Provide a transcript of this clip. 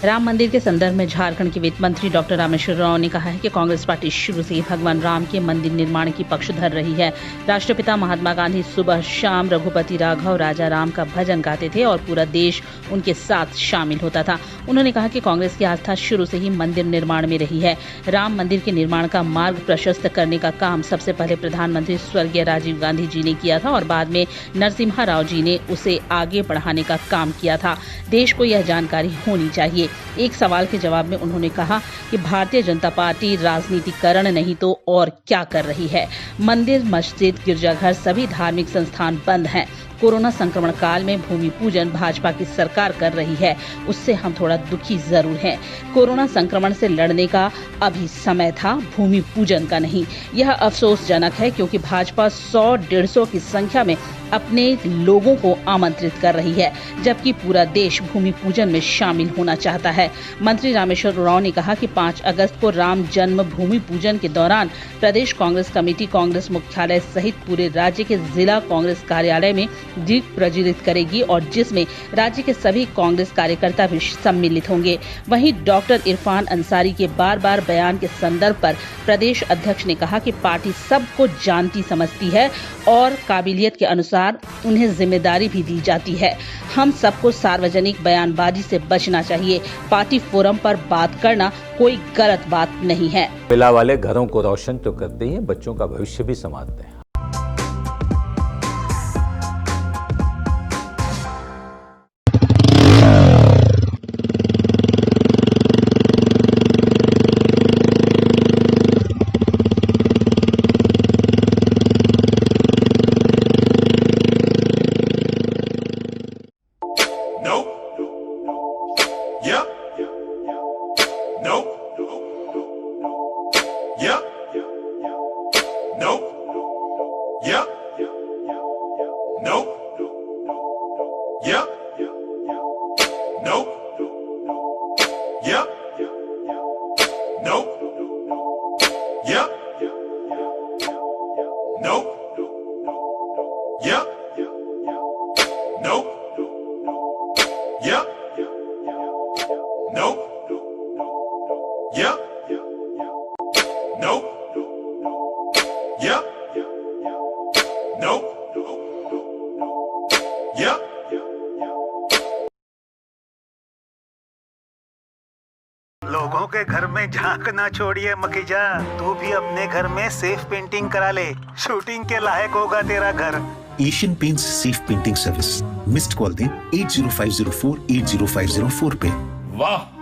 राम मंदिर के संदर्भ में झारखंड के वित्त मंत्री डॉक्टर रामेश्वर राव ने कहा है कि कांग्रेस पार्टी शुरू से ही भगवान राम के मंदिर निर्माण की पक्षधर रही है। राष्ट्रपिता महात्मा गांधी सुबह शाम रघुपति राघव राजा राम का भजन गाते थे और पूरा देश उनके साथ शामिल होता था। उन्होंने कहा कि कांग्रेस की आस्था शुरू से ही मंदिर निर्माण में रही है। राम मंदिर के निर्माण का मार्ग प्रशस्त करने का काम सबसे पहले प्रधानमंत्री स्वर्गीय राजीव गांधी जी ने किया था और बाद में नरसिम्हा राव जी ने उसे आगे बढ़ाने का काम किया था। देश को यह जानकारी होनी चाहिए। एक सवाल के जवाब में उन्होंने कहा कि भारतीय जनता पार्टी राजनीतिकरण नहीं तो और क्या कर रही है। मंदिर, मस्जिद, गिरजाघर सभी धार्मिक संस्थान बंद हैं। कोरोना संक्रमण काल में भूमि पूजन भाजपा की सरकार कर रही है, उससे हम थोड़ा दुखी जरूर हैं। कोरोना संक्रमण से लड़ने का अभी समय था, भूमि पूजन का नहीं। यह अफसोसजनक है क्योंकि भाजपा 100-150 की संख्या में अपने लोगों को आमंत्रित कर रही है, जबकि पूरा देश भूमि पूजन में शामिल होना चाहता है। मंत्री रामेश्वर राव ने कहा कि 5 अगस्त को राम जन्म भूमि पूजन के दौरान प्रदेश कांग्रेस कमेटी कांग्रेस मुख्यालय सहित पूरे राज्य के जिला कांग्रेस कार्यालय में दीप प्रज्वलित करेगी और जिसमें राज्य के सभी कांग्रेस कार्यकर्ता भी सम्मिलित होंगे। वहीं डॉक्टर इरफान अंसारी के बार-बार बयान के संदर्भ पर प्रदेश अध्यक्ष ने कहा कि पार्टी सबको जानती समझती है और काबिलियत के अनुसार उन्हें जिम्मेदारी भी दी जाती है। हम सबको सार्वजनिक बयानबाजी से बचना चाहिए। पार्टी फोरम पर बात करना कोई गलत बात नहीं है। मिला वाले घरों को रोशन तो करते ही हैं, बच्चों का भविष्य भी संवारते हैं। लोगों के घर में झांक ना छोड़िए मखीजा, तू भी अपने घर में सेफ पेंटिंग करा ले। शूटिंग के लायक होगा तेरा घर। Asian paints safe painting service. Missed call दें 8050480504 पे। वाह।